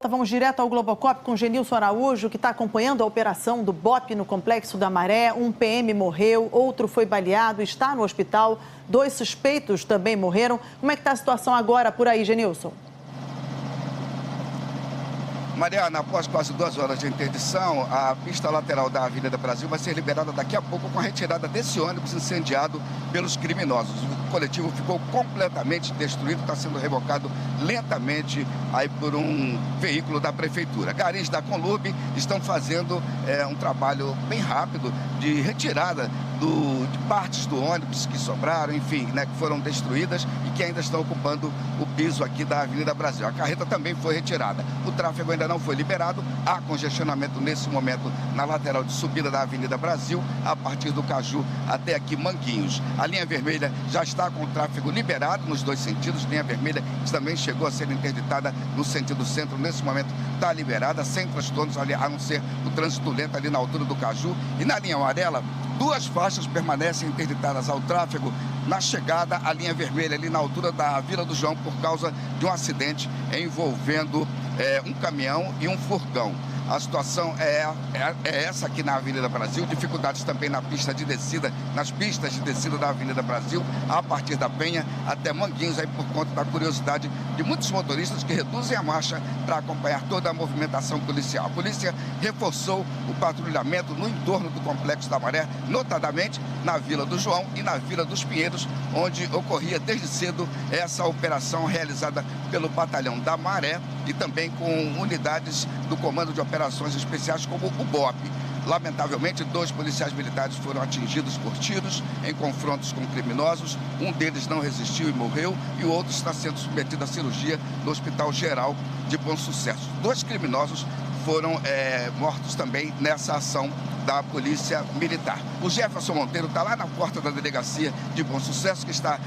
Vamos direto ao Globocop com Genilson Araújo, que está acompanhando a operação do BOPE no Complexo da Maré. Um PM morreu, outro foi baleado, está no hospital. 2 suspeitos também morreram. Como é que está a situação agora por aí, Genilson? Mariana, após quase 2 horas de interdição, a pista lateral da Avenida Brasil vai ser liberada daqui a pouco com a retirada desse ônibus incendiado pelos criminosos. O coletivo ficou completamente destruído, está sendo rebocado lentamente aí por um veículo da prefeitura. Garis da Conlurb estão fazendo um trabalho bem rápido de retirada de partes do ônibus que sobraram, enfim, né, que foram destruídas e que ainda estão ocupando o piso aqui da Avenida Brasil. A carreta também foi retirada. O tráfego ainda não foi liberado. Há congestionamento nesse momento na lateral de subida da Avenida Brasil, a partir do Caju até aqui Manguinhos. A linha vermelha já está com o tráfego liberado nos 2 sentidos. Linha vermelha também chegou a ser interditada no sentido centro. Nesse momento está liberada, sem transtornos, a não ser o trânsito lento ali na altura do Caju. E na linha amarela, 2 faixas permanecem interditadas ao tráfego na chegada à linha vermelha, ali na altura da Vila do João, por causa de um acidente envolvendo um caminhão e um furgão. A situação é essa aqui na Avenida Brasil, dificuldades também na pista de descida, nas pistas de descida da Avenida Brasil, a partir da Penha até Manguinhos, aí por conta da curiosidade de muitos motoristas que reduzem a marcha para acompanhar toda a movimentação policial. A polícia reforçou o patrulhamento no entorno do Complexo da Maré, notadamente na Vila do João e na Vila dos Pinheiros, onde ocorria desde cedo essa operação realizada pelo Batalhão da Maré e também com unidades do Comando de Operações Especiais como o BOPE. Lamentavelmente, 2 policiais militares foram atingidos por tiros em confrontos com criminosos. Um deles não resistiu e morreu, e o outro está sendo submetido à cirurgia no Hospital Geral de Bom Sucesso. 2 criminosos foram mortos também nessa ação da Polícia Militar. O Jefferson Monteiro está lá na porta da delegacia de Bom Sucesso, que está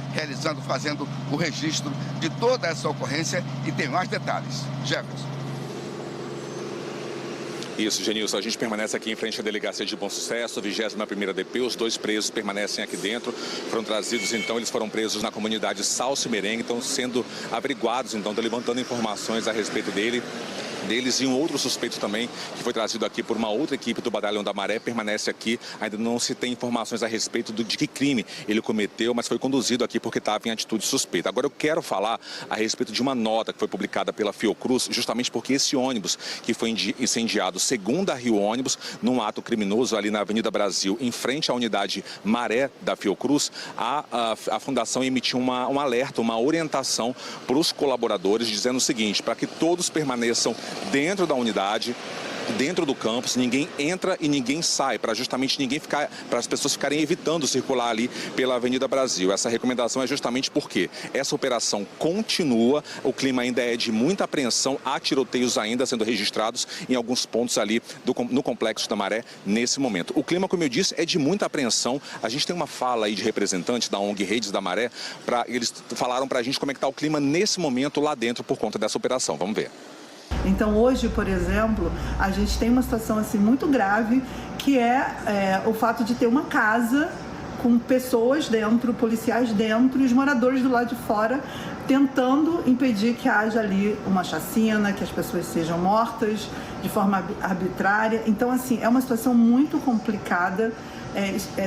fazendo o registro de toda essa ocorrência e tem mais detalhes. Jefferson. Isso, Genilson, a gente permanece aqui em frente à delegacia de Bom Sucesso, 21ª DP, os 2 presos permanecem aqui dentro, foram trazidos, então, eles foram presos na comunidade Salso e Merengue, estão sendo averiguados, então, estão levantando informações a respeito deles e um outro suspeito também, que foi trazido aqui por uma outra equipe do Batalhão da Maré, permanece aqui. Ainda não se tem informações a respeito de que crime ele cometeu, mas foi conduzido aqui porque estava em atitude suspeita. Agora eu quero falar a respeito de uma nota que foi publicada pela Fiocruz, justamente porque esse ônibus que foi incendiado, segundo a Rio Ônibus, num ato criminoso ali na Avenida Brasil, em frente à unidade Maré da Fiocruz, a Fundação emitiu um alerta, uma orientação para os colaboradores, dizendo o seguinte: para que todos permaneçam dentro da unidade, dentro do campus, ninguém entra e ninguém sai, para justamente para as pessoas ficarem evitando circular ali pela Avenida Brasil. Essa recomendação é justamente porque essa operação continua, o clima ainda é de muita apreensão, há tiroteios ainda sendo registrados em alguns pontos ali no Complexo da Maré nesse momento. O clima, como eu disse, é de muita apreensão. A gente tem uma fala aí de representantes da ONG Redes da Maré, eles falaram para a gente como é que está o clima nesse momento lá dentro por conta dessa operação. Vamos ver. Então hoje, por exemplo, a gente tem uma situação assim muito grave, que é o fato de ter uma casa com pessoas dentro, policiais dentro, e os moradores do lado de fora tentando impedir que haja ali uma chacina, que as pessoas sejam mortas de forma arbitrária. Então, assim, é uma situação muito complicada.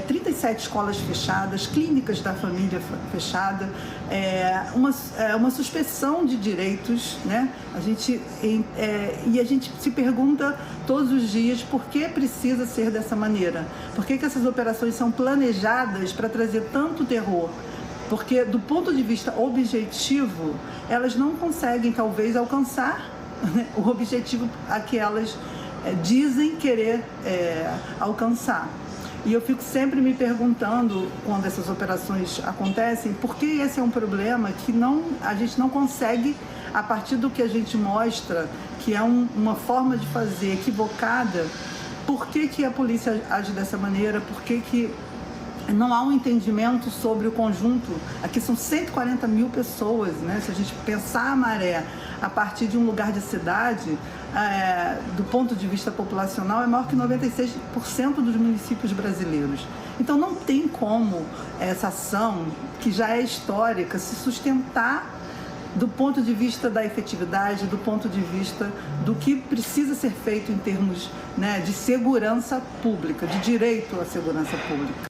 37 escolas fechadas, clínicas da família fechada, uma suspensão de direitos, né? E a gente se pergunta todos os dias por que precisa ser dessa maneira, por que essas operações são planejadas para trazer tanto terror, porque do ponto de vista objetivo, elas não conseguem talvez alcançar, né, o objetivo a que elas dizem querer alcançar. E eu fico sempre me perguntando, quando essas operações acontecem, por que esse é um problema que a gente não consegue, a partir do que a gente mostra, que é uma forma de fazer equivocada, por que a polícia age dessa maneira, por que não há um entendimento sobre o conjunto. Aqui são 140 mil pessoas, né? Se a gente pensar a Maré a partir de um lugar de cidade, do ponto de vista populacional, é maior que 96% dos municípios brasileiros. Então não tem como essa ação, que já é histórica, se sustentar do ponto de vista da efetividade, do ponto de vista do que precisa ser feito em termos, né, de segurança pública, de direito à segurança pública.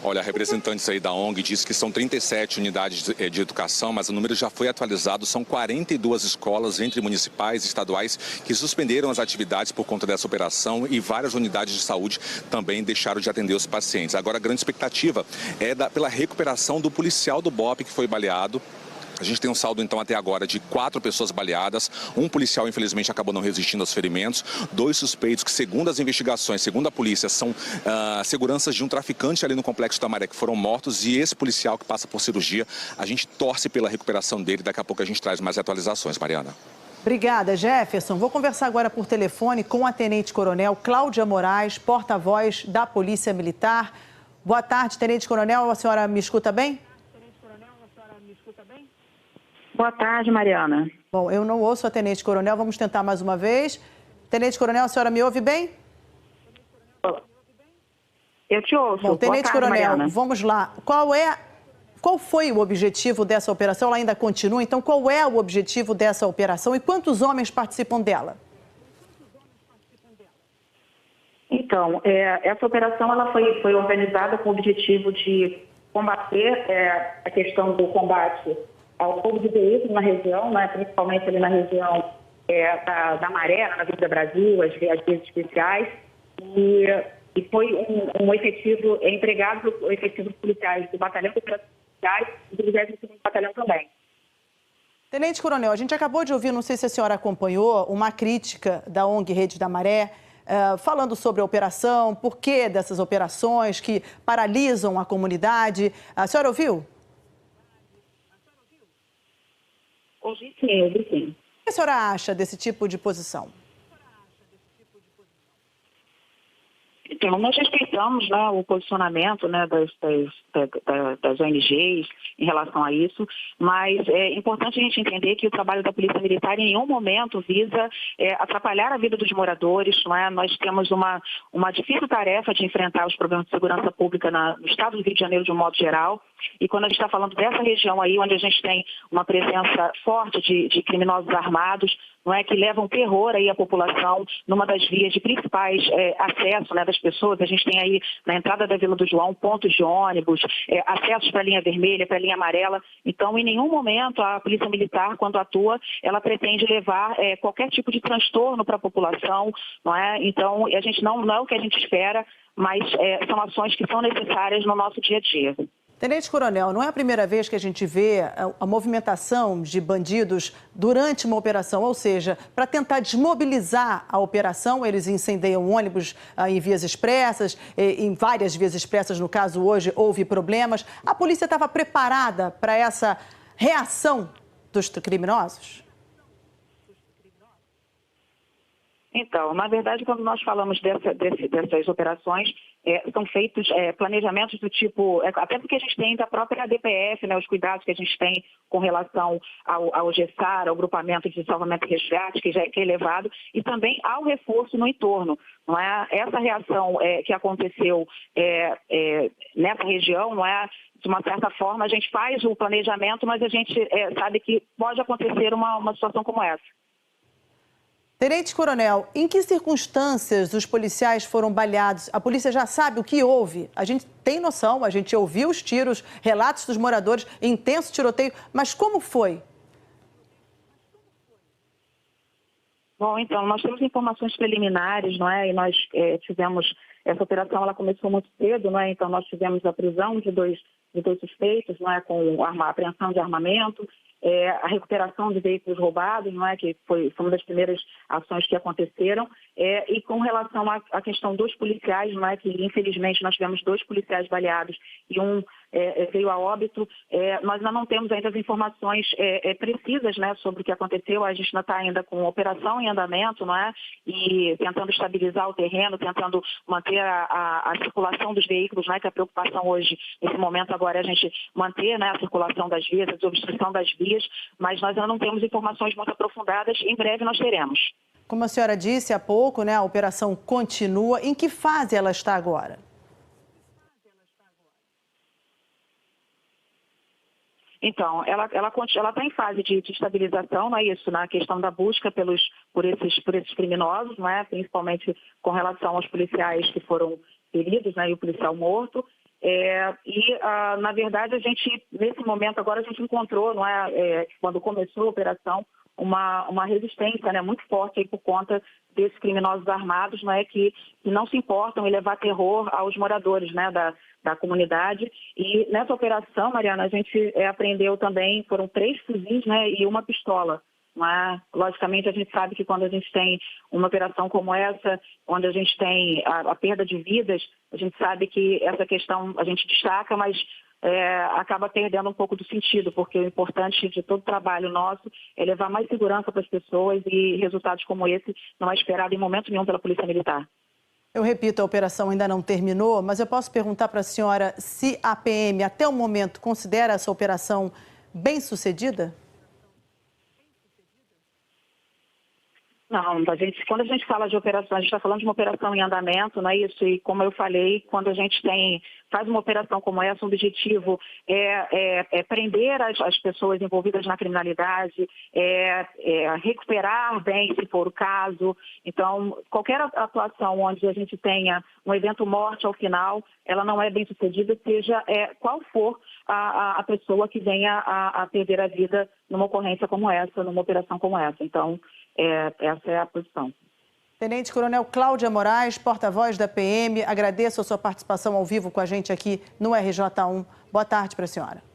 Olha, representantes aí da ONG diz que são 37 unidades de educação, mas o número já foi atualizado. São 42 escolas, entre municipais e estaduais, que suspenderam as atividades por conta dessa operação e várias unidades de saúde também deixaram de atender os pacientes. Agora, a grande expectativa é pela recuperação do policial do BOPE que foi baleado. A gente tem um saldo, então, até agora de 4 pessoas baleadas. Um policial, infelizmente, acabou não resistindo aos ferimentos. 2 suspeitos que, segundo as investigações, segundo a polícia, são seguranças de um traficante ali no Complexo da Maré que foram mortos. E esse policial que passa por cirurgia, a gente torce pela recuperação dele. Daqui a pouco a gente traz mais atualizações, Mariana. Obrigada, Jefferson. Vou conversar agora por telefone com a Tenente-Coronel Cláudia Moraes, porta-voz da Polícia Militar. Boa tarde, Tenente-Coronel. A senhora me escuta bem? Boa tarde, Mariana. Bom, eu não ouço a Tenente-Coronel, vamos tentar mais uma vez. Tenente-Coronel, a senhora me ouve bem? Eu te ouço. Bom, Tenente-Coronel, vamos lá. Qual foi o objetivo dessa operação? Ela ainda continua, então qual é o objetivo dessa operação e quantos homens participam dela? Então, essa operação ela foi organizada com o objetivo de combater a questão do combate ao roubo de veículos na região, né, principalmente ali na região da Maré, na Avenida Brasil, as vias especiais, e foi um efetivo empregado por efetivos policiais do Batalhão de Operações Especiais e do 22º Batalhão também. Tenente-Coronel, a gente acabou de ouvir, não sei se a senhora acompanhou, uma crítica da ONG Rede da Maré, falando sobre a operação, por que dessas operações que paralisam a comunidade. A senhora ouviu? Ouvi sim. O que a senhora acha desse tipo de posição? Então, nós respeitamos, né, o posicionamento, né, das ONGs em relação a isso, mas é importante a gente entender que o trabalho da Polícia Militar em nenhum momento visa atrapalhar a vida dos moradores. Não é? Nós temos uma difícil tarefa de enfrentar os problemas de segurança pública no estado do Rio de Janeiro de um modo geral. E quando a gente está falando dessa região aí, onde a gente tem uma presença forte de criminosos armados, não é, que levam terror aí à população numa das vias de principais acesso, né, das pessoas. A gente tem aí na entrada da Vila do João pontos de ônibus, acessos para a linha vermelha, para a linha amarela. Então, em nenhum momento a Polícia Militar, quando atua, ela pretende levar qualquer tipo de transtorno para a população, não é? Então, a gente não é o que a gente espera, mas são ações que são necessárias no nosso dia a dia. Tenente-Coronel, não é a primeira vez que a gente vê a movimentação de bandidos durante uma operação, ou seja, para tentar desmobilizar a operação, eles incendiam ônibus em vias expressas, em várias vias expressas, no caso hoje houve problemas. A polícia estava preparada para essa reação dos criminosos? Então, na verdade, quando nós falamos dessas operações, são feitos planejamentos do tipo, até porque a gente tem da própria DPF, né, os cuidados que a gente tem com relação ao GESAR, ao grupamento de salvamento e resgate, que é elevado, e também ao reforço no entorno. Não é? Essa reação que aconteceu nessa região, não é? De uma certa forma, a gente faz o planejamento, mas a gente sabe que pode acontecer uma situação como essa. Tenente-Coronel, em que circunstâncias os policiais foram baleados? A polícia já sabe o que houve. A gente tem noção, a gente ouviu os tiros, relatos dos moradores, intenso tiroteio, mas como foi? Bom, então, nós temos informações preliminares, não é? E nós tivemos, essa operação, ela começou muito cedo, não é? Então, nós tivemos a prisão de dois suspeitos, não é? Com apreensão de armamento, a recuperação de veículos roubados, não é? Que foi uma das primeiras ações que aconteceram, e com relação à questão dos policiais, não é? Que infelizmente nós tivemos 2 policiais baleados e um veio a óbito. Nós ainda não temos ainda as informações precisas, né, sobre o que aconteceu. A gente ainda está ainda com operação em andamento, não é? E tentando estabilizar o terreno, tentando manter a circulação dos veículos, não é? Que a preocupação hoje, nesse momento agora, é a gente manter, né, a circulação das vias, a desobstrução das vias, mas nós ainda não temos informações muito aprofundadas. Em breve nós teremos. Como a senhora disse há pouco, né, a operação continua. Em que fase ela está agora? Então, ela está em fase de estabilização, não é isso, na questão da busca por esses criminosos, não é? Principalmente com relação aos policiais que foram feridos, né, e o policial morto. Na verdade, a gente, nesse momento agora, a gente encontrou, não é, quando começou a operação, uma resistência, né, muito forte aí por conta desses criminosos armados, não é, que não se importam em levar terror aos moradores, né, da comunidade. E nessa operação, Mariana, a gente apreendeu também, foram 3 fuzis, né, e uma pistola. Mas, logicamente, a gente sabe que quando a gente tem uma operação como essa, onde a gente tem a perda de vidas, a gente sabe que essa questão a gente destaca, mas acaba perdendo um pouco do sentido, porque o importante de todo o trabalho nosso é levar mais segurança para as pessoas, e resultados como esse não é esperado em momento nenhum pela Polícia Militar. Eu repito, a operação ainda não terminou, mas eu posso perguntar para a senhora se a PM, até o momento, considera essa operação bem-sucedida? Não, quando a gente fala de operação, a gente está falando de uma operação em andamento, não é isso? E como eu falei, quando a gente faz uma operação como essa, o objetivo é prender as pessoas envolvidas na criminalidade, recuperar bem, se for o caso. Então, qualquer atuação onde a gente tenha um evento morte ao final, ela não é bem sucedida, seja qual for a pessoa que venha a perder a vida numa ocorrência como essa, numa operação como essa. Então, essa é a posição. Tenente Coronel Cláudia Moraes, porta-voz da PM, agradeço a sua participação ao vivo com a gente aqui no RJ1. Boa tarde para a senhora.